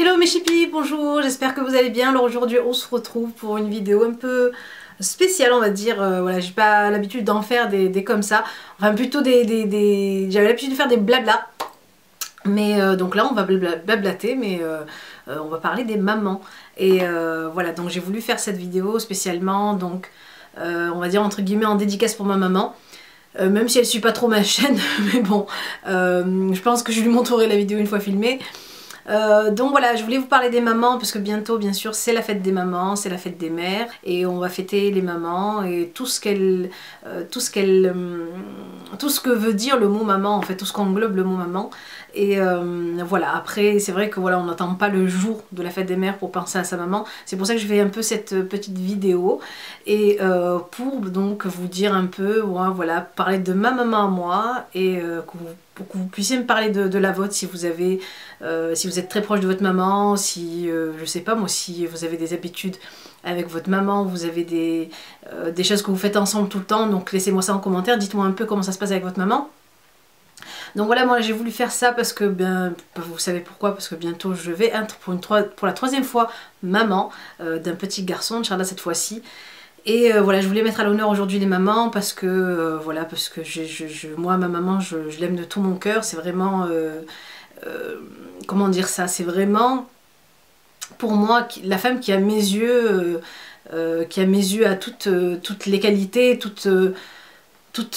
Hello mes chippies, bonjour, j'espère que vous allez bien. Alors aujourd'hui on se retrouve pour une vidéo un peu spéciale on va dire. Voilà, j'ai pas l'habitude d'en faire des comme ça. Enfin plutôt j'avais l'habitude de faire des blabla. Mais donc là on va blablater, mais on va parler des mamans. Et voilà, donc j'ai voulu faire cette vidéo spécialement, donc on va dire entre guillemets en dédicace pour ma maman. Même si elle suit pas trop ma chaîne, mais bon, je pense que je lui montrerai la vidéo une fois filmée. Donc voilà, je voulais vous parler des mamans parce que bientôt, bien sûr, c'est la fête des mamans, c'est la fête des mères et on va fêter les mamans et tout ce que veut dire le mot maman, en fait, tout ce qu'englobe le mot maman. Et voilà, après, c'est vrai que voilà, on n'attend pas le jour de la fête des mères pour penser à sa maman. C'est pour ça que je fais un peu cette petite vidéo et pour donc vous dire un peu, ouais, voilà, parler de ma maman à moi et pour que vous puissiez me parler de la vôtre si vous avez, si vous êtes très proche de votre maman, si, je sais pas moi, si vous avez des habitudes avec votre maman, vous avez des choses que vous faites ensemble tout le temps, donc laissez-moi ça en commentaire, dites-moi un peu comment ça se passe avec votre maman. Donc voilà, moi j'ai voulu faire ça parce que, ben, vous savez pourquoi, parce que bientôt je vais être pour la troisième fois maman d'un petit garçon, Inch'Allah cette fois-ci. Et voilà, je voulais mettre à l'honneur aujourd'hui les mamans parce que, voilà, parce que moi ma maman je l'aime de tout mon cœur, c'est vraiment, comment dire ça, c'est vraiment pour moi la femme qui à mes yeux, a toutes les qualités,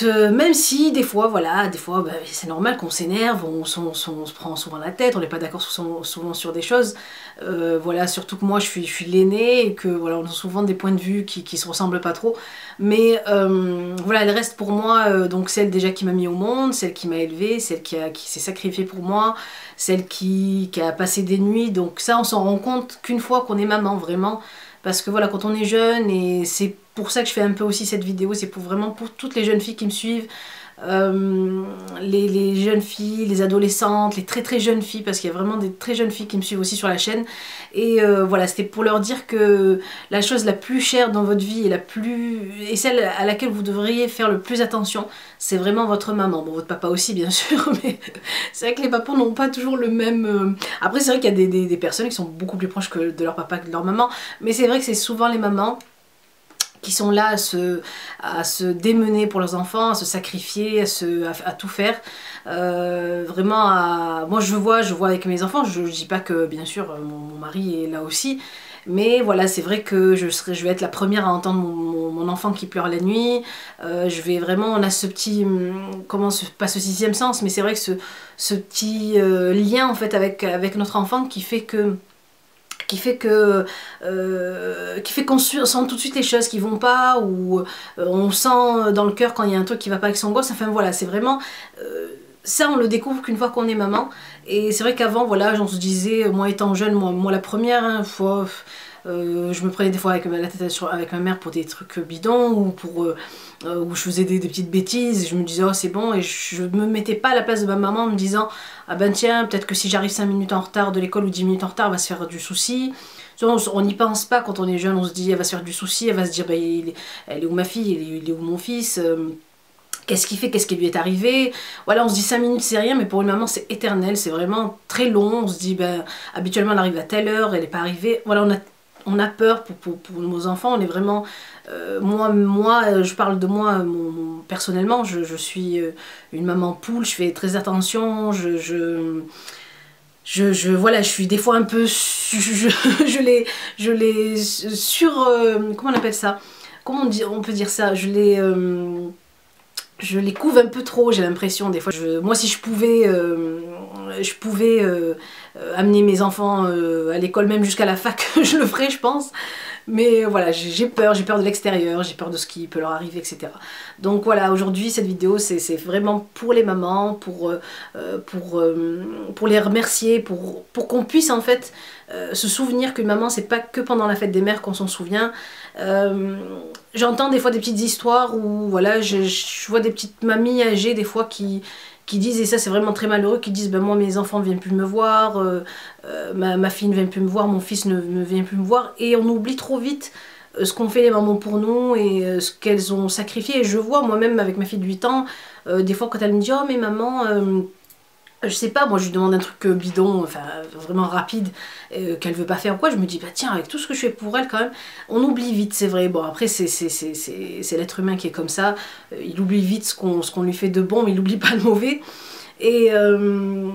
même si des fois, voilà, des fois bah, c'est normal qu'on s'énerve, on se prend souvent la tête, on n'est pas d'accord souvent sur des choses. Voilà, surtout que moi je suis l'aînée et que voilà, on a souvent des points de vue qui se ressemblent pas trop. Mais voilà, elle reste pour moi donc celle déjà qui m'a mis au monde, celle qui m'a élevée, celle qui s'est sacrifiée pour moi, celle qui a passé des nuits. Donc ça, on s'en rend compte qu'une fois qu'on est maman, vraiment. Parce que voilà, quand on est jeune, et c'est pour ça que je fais un peu aussi cette vidéo, c'est vraiment pour toutes les jeunes filles qui me suivent, les jeunes filles, les adolescentes, les très très jeunes filles, parce qu'il y a vraiment des très jeunes filles qui me suivent aussi sur la chaîne. Et voilà, c'était pour leur dire que la chose la plus chère dans votre vie et celle à laquelle vous devriez faire le plus attention, c'est vraiment votre maman. Bon, votre papa aussi bien sûr, mais c'est vrai que les papas n'ont pas toujours le même... Après c'est vrai qu'il y a des personnes qui sont beaucoup plus proches de leur papa que de leur maman, mais c'est vrai que c'est souvent les mamans qui sont là à se démener pour leurs enfants, à se sacrifier, à tout faire. Vraiment, moi je vois avec mes enfants, je dis pas que bien sûr mon mari est là aussi, mais voilà, c'est vrai que je vais être la première à entendre mon enfant qui pleure la nuit. Je vais vraiment, on a ce petit, pas ce sixième sens, mais c'est vrai que ce petit lien en fait avec notre enfant qui fait qu'on sent tout de suite les choses qui vont pas, ou on sent dans le cœur quand il y a un truc qui va pas avec son gosse. Enfin voilà, c'est vraiment ça, on le découvre qu'une fois qu'on est maman. Et c'est vrai qu'avant, voilà, on se disait, moi étant jeune, moi la première, hein, je me prenais des fois avec la tête avec ma mère pour des trucs bidons, ou où je faisais des petites bêtises, et je me disais oh c'est bon, et je me mettais pas à la place de ma maman en me disant ah ben tiens, peut-être que si j'arrive 5 minutes en retard de l'école ou 10 minutes en retard, elle va se faire du souci. On n'y pense pas quand on est jeune, on se dit elle va se faire du souci, elle va se dire bah, elle est où ma fille, il est où mon fils, qu'est-ce qu'il fait, qu'est-ce qui lui est arrivé. Voilà, on se dit 5 minutes c'est rien, mais pour une maman c'est éternel, c'est vraiment très long. On se dit ben habituellement elle arrive à telle heure, elle n'est pas arrivée. Voilà, on a peur pour nos enfants, on est vraiment... moi, je parle de moi personnellement, je suis une maman poule, je fais très attention, voilà, je suis des fois un peu... je les comment on appelle ça? Comment on peut dire ça? Je les couve un peu trop, j'ai l'impression des fois. Moi si je pouvais amener mes enfants à l'école, même jusqu'à la fac, je le ferais je pense. Mais voilà, j'ai peur de l'extérieur, j'ai peur de ce qui peut leur arriver, etc. Donc voilà, aujourd'hui cette vidéo c'est vraiment pour les mamans, pour les remercier, pour qu'on puisse en fait se souvenir qu'une maman c'est pas que pendant la fête des mères qu'on s'en souvient. J'entends des fois des petites histoires où voilà, je vois des petites mamies âgées des fois qui disent, et ça c'est vraiment très malheureux, qui disent ben moi mes enfants ne viennent plus me voir, ma fille ne vient plus me voir, mon fils ne vient plus me voir, et on oublie trop vite ce qu'ont fait les mamans pour nous et ce qu'elles ont sacrifié. Et je vois moi-même avec ma fille de 8 ans, des fois quand elle me dit oh mais maman Je sais pas, moi je lui demande un truc bidon, enfin vraiment rapide, qu'elle veut pas faire ou quoi, je me dis bah tiens, avec tout ce que je fais pour elle quand même, on oublie vite, c'est vrai. Bon après c'est l'être humain qui est comme ça, il oublie vite ce qu'on lui fait de bon, mais il oublie pas le mauvais. Et, euh,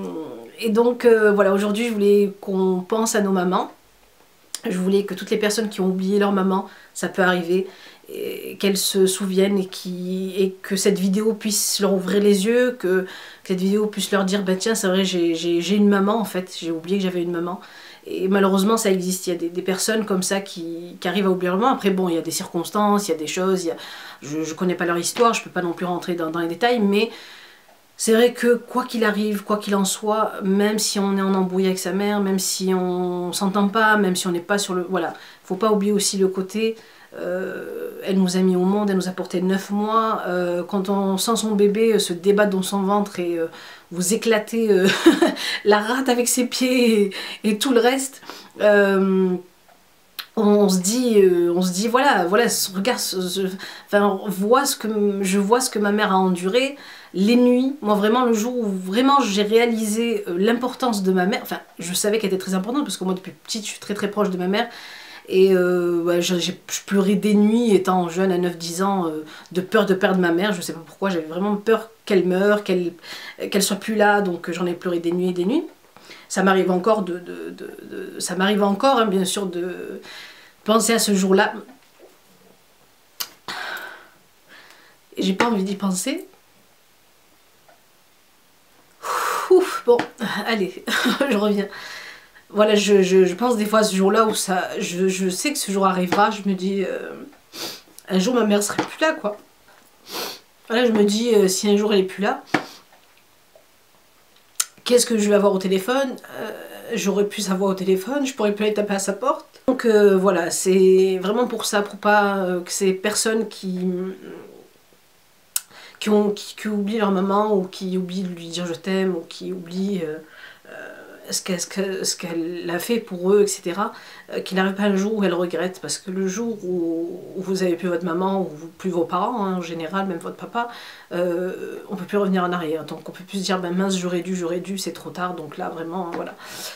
et donc voilà, aujourd'hui je voulais qu'on pense à nos mamans. Je voulais que toutes les personnes qui ont oublié leur maman, ça peut arriver, qu'elles se souviennent et que cette vidéo puisse leur ouvrir les yeux, que cette vidéo puisse leur dire bah tiens c'est vrai j'ai une maman en fait, j'ai oublié que j'avais une maman. Et malheureusement ça existe, il y a des personnes comme ça qui arrivent à oublier leur maman. Après bon il y a des circonstances, il y a des choses, je connais pas leur histoire, je peux pas non plus rentrer dans les détails, mais c'est vrai que quoi qu'il arrive, quoi qu'il en soit, même si on est en embrouille avec sa mère, même si on s'entend pas, même si on n'est pas sur le... Voilà, faut pas oublier aussi le côté... elle nous a mis au monde, elle nous a porté 9 mois. Quand on sent son bébé se débattre dans son ventre et vous éclater la rate avec ses pieds et tout le reste... on se dit voilà, regarde, enfin, je vois ce que ma mère a enduré, les nuits, moi vraiment le jour où vraiment j'ai réalisé l'importance de ma mère, enfin je savais qu'elle était très importante parce que moi depuis petite je suis très très proche de ma mère et ouais, je pleurais des nuits étant jeune à 9 10 ans de peur de perdre ma mère, je sais pas pourquoi, j'avais vraiment peur qu'elle meure, qu'elle soit plus là, donc j'en ai pleuré des nuits et des nuits. Ça m'arrive encore ça m'arrive encore hein, bien sûr de penser à ce jour-là. J'ai pas envie d'y penser. Ouf, bon, allez, je reviens. Voilà, je pense des fois à ce jour-là où ça, je sais que ce jour arrivera, je me dis, un jour ma mère serait plus là, quoi. Voilà, je me dis, si un jour elle est plus là, qu'est-ce que je vais avoir au téléphone? J'aurais pu savoir au téléphone, je pourrais plus aller taper à sa porte. Donc voilà, c'est vraiment pour ça, pour pas que ces personnes qui oublient leur maman ou qui oublient de lui dire je t'aime ou qui oublient ce qu'elle a fait pour eux, etc. Qu'il n'arrive pas un jour où elle regrette, parce que le jour où vous avez plus votre maman, ou plus vos parents hein, en général, même votre papa, on peut plus revenir en arrière. Donc on peut plus se dire ben mince j'aurais dû, c'est trop tard. Donc là vraiment voilà.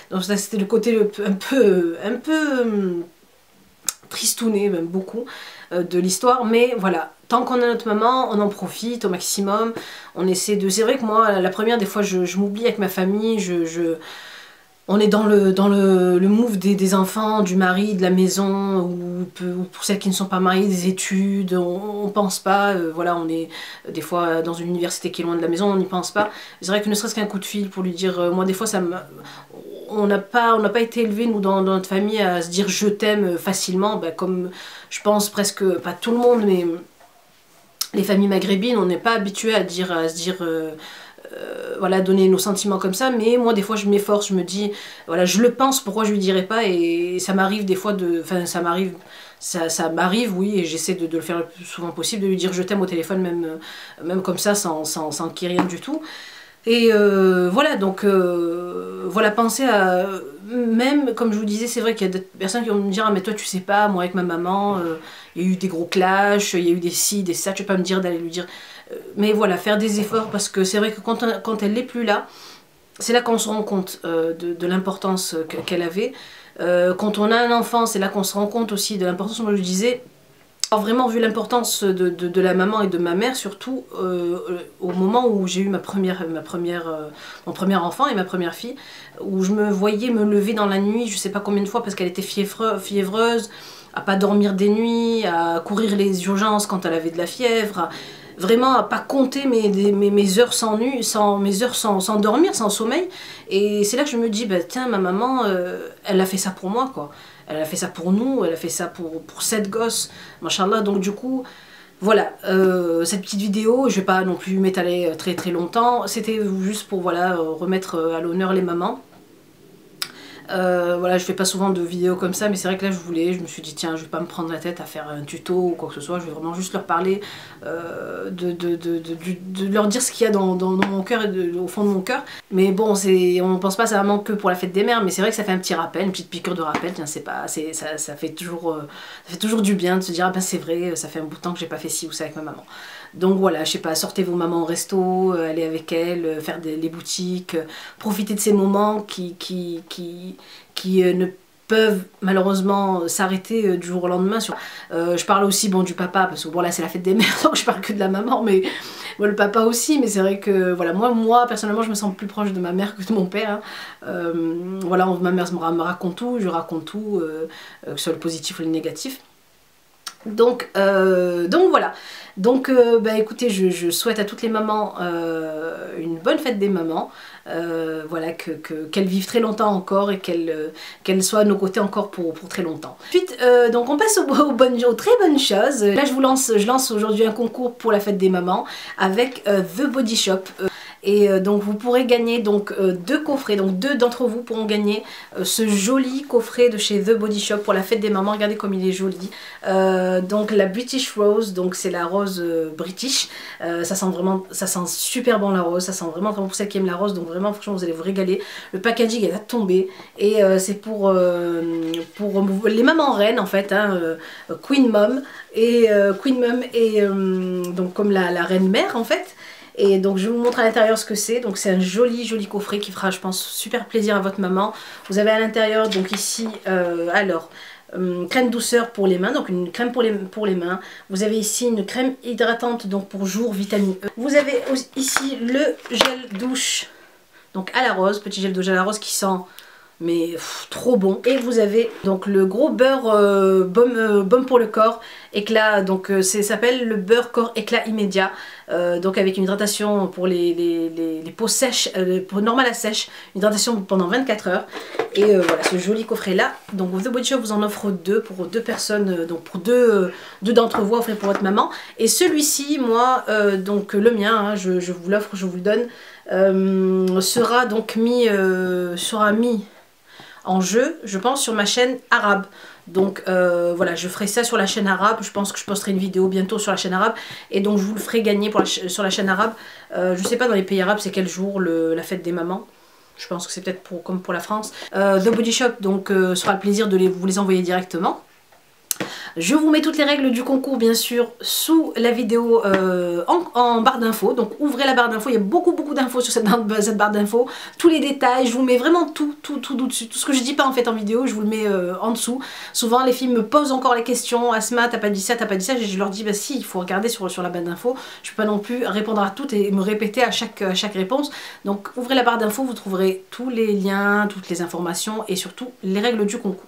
Donc ça c'était le côté un peu tristouné, même beaucoup, de l'histoire, mais voilà, tant qu'on a notre maman, on en profite au maximum, on essaie de... C'est vrai que moi, la première, des fois, je m'oublie avec ma famille, on est dans le move des enfants, du mari, de la maison, ou pour celles qui ne sont pas mariées, des études, on pense pas, voilà, on est des fois dans une université qui est loin de la maison, on n'y pense pas. C'est vrai que ne serait-ce qu'un coup de fil pour lui dire, moi des fois ça me... On n'a pas été élevés, nous, dans notre famille, à se dire je t'aime facilement, bah, comme je pense presque, pas tout le monde, mais les familles maghrébines, on n'est pas habitué à se dire voilà, donner nos sentiments comme ça, mais moi des fois je m'efforce, je me dis, voilà, je le pense, pourquoi je lui dirais pas, et ça m'arrive des fois de, enfin ça m'arrive, oui, et j'essaie de le faire le plus souvent possible, de lui dire je t'aime au téléphone, même comme ça, sans qu'il y ait rien du tout. Et voilà, donc voilà, pensez à... Même, comme je vous disais, c'est vrai qu'il y a des personnes qui vont me dire « Ah mais toi tu sais pas, moi avec ma maman, il y a eu des gros clashs, il y a eu des ci, des ça, tu peux pas me dire d'aller lui dire... Mais voilà, faire des efforts, parce que c'est vrai que quand elle n'est plus là, c'est là qu'on se rend compte de l'importance qu'elle avait. Quand on a un enfant, c'est là qu'on se rend compte aussi de l'importance, moi je disais... J'ai vraiment vu l'importance de la maman et de ma mère, surtout au moment où j'ai eu mon premier enfant et ma première fille, où je me voyais me lever dans la nuit, je sais pas combien de fois, parce qu'elle était fiévreuse, à pas dormir des nuits, à courir les urgences quand elle avait de la fièvre, vraiment à pas compter mes heures sans dormir, sans sommeil. Et c'est là que je me dis, bah tiens, ma maman, elle a fait ça pour moi, quoi. Elle a fait ça pour nous, elle a fait ça pour 7 gosses, machallah. Donc du coup, voilà, cette petite vidéo, je vais pas non plus m'étaler très très longtemps. C'était juste pour voilà, remettre à l'honneur les mamans. Voilà, je fais pas souvent de vidéos comme ça, mais c'est vrai que là je me suis dit tiens, je vais pas me prendre la tête à faire un tuto ou quoi que ce soit, je vais vraiment juste leur parler, de leur dire ce qu'il y a dans mon cœur et au fond de mon cœur. Mais bon, on pense pas ça vraiment que pour la fête des mères, mais c'est vrai que ça fait un petit rappel, une petite piqûre de rappel, tiens, c'est pas, ça fait toujours du bien de se dire ah ben c'est vrai, ça fait un bout de temps que j'ai pas fait ci ou ça avec ma maman. Donc voilà, je sais pas, sortez vos mamans au resto, allez avec elles, faire les boutiques, profiter de ces moments qui ne peuvent malheureusement s'arrêter du jour au lendemain. Je parle aussi bon du papa, parce que bon là c'est la fête des mères, donc je parle que de la maman, mais bon, le papa aussi, mais c'est vrai que voilà, moi personnellement je me sens plus proche de ma mère que de mon père. Voilà, ma mère me raconte tout, je raconte tout, que ce soit le positif ou le négatif. Donc voilà, donc bah écoutez, je souhaite à toutes les mamans une bonne fête des mamans, voilà, qu'elles vivent très longtemps encore et qu'elles soient à nos côtés encore pour très longtemps. Ensuite, donc on passe aux très bonnes choses. Là je lance aujourd'hui un concours pour la fête des mamans avec The Body Shop. Et donc vous pourrez gagner donc 2 coffrets, donc 2 d'entre vous pourront gagner ce joli coffret de chez The Body Shop pour la fête des mamans. Regardez comme il est joli. Donc la British Rose, donc c'est la rose british. Ça sent super bon la rose, ça sent vraiment très bon pour celles qui aiment la rose, donc vraiment franchement vous allez vous régaler. Le packaging est à tomber et c'est pour les mamans reines en fait, hein, Queen Mom et donc comme la reine mère en fait. Et donc je vous montre à l'intérieur ce que c'est. Donc c'est un joli coffret qui fera je pense super plaisir à votre maman. Vous avez à l'intérieur donc ici crème douceur pour les mains, donc une crème pour les mains. Vous avez ici une crème hydratante donc pour jour vitamine E. Vous avez ici le gel douche donc à la rose, petit gel douche à la rose qui sent mais trop bon. Et vous avez donc le gros beurre baume pour le corps éclat, donc ça s'appelle le beurre corps éclat immédiat, donc avec une hydratation pour les peaux sèches, pour normal à sèche, une hydratation pendant 24 heures. Et voilà ce joli coffret là, donc The Body Shop vous en offre 2 pour 2 personnes, donc pour deux d'entre vous offrez pour votre maman. Et celui-ci, moi, donc le mien, hein, je vous l'offre, je vous le donne, sera donc mis en jeu, je pense, sur ma chaîne arabe. Donc voilà, je ferai ça sur la chaîne arabe. Je pense que je posterai une vidéo bientôt sur la chaîne arabe. Et donc je vous le ferai gagner sur la chaîne arabe. Je sais pas dans les pays arabes c'est quel jour la fête des mamans. Je pense que c'est peut-être comme pour la France. The Body Shop donc sera le plaisir de vous les envoyer directement. Je vous mets toutes les règles du concours bien sûr sous la vidéo en barre d'infos. Donc ouvrez la barre d'infos, il y a beaucoup d'infos sur cette barre d'infos. Tous les détails, je vous mets vraiment tout dessus. Tout ce que je dis pas en fait en vidéo, je vous le mets en dessous. Souvent les filles me posent encore les questions. Asma, t'as pas dit ça, t'as pas dit ça. Je leur dis bah si, il faut regarder sur la barre d'infos. Je peux pas non plus répondre à toutes et me répéter à chaque réponse. Donc ouvrez la barre d'infos, vous trouverez tous les liens, toutes les informations et surtout les règles du concours.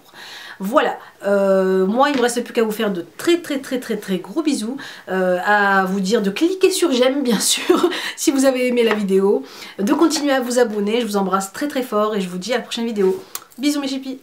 Voilà, moi il ne me reste plus qu'à vous faire de très gros bisous, à vous dire de cliquer sur j'aime bien sûr si vous avez aimé la vidéo, de continuer à vous abonner, je vous embrasse très fort et je vous dis à la prochaine vidéo. Bisous mes chipis.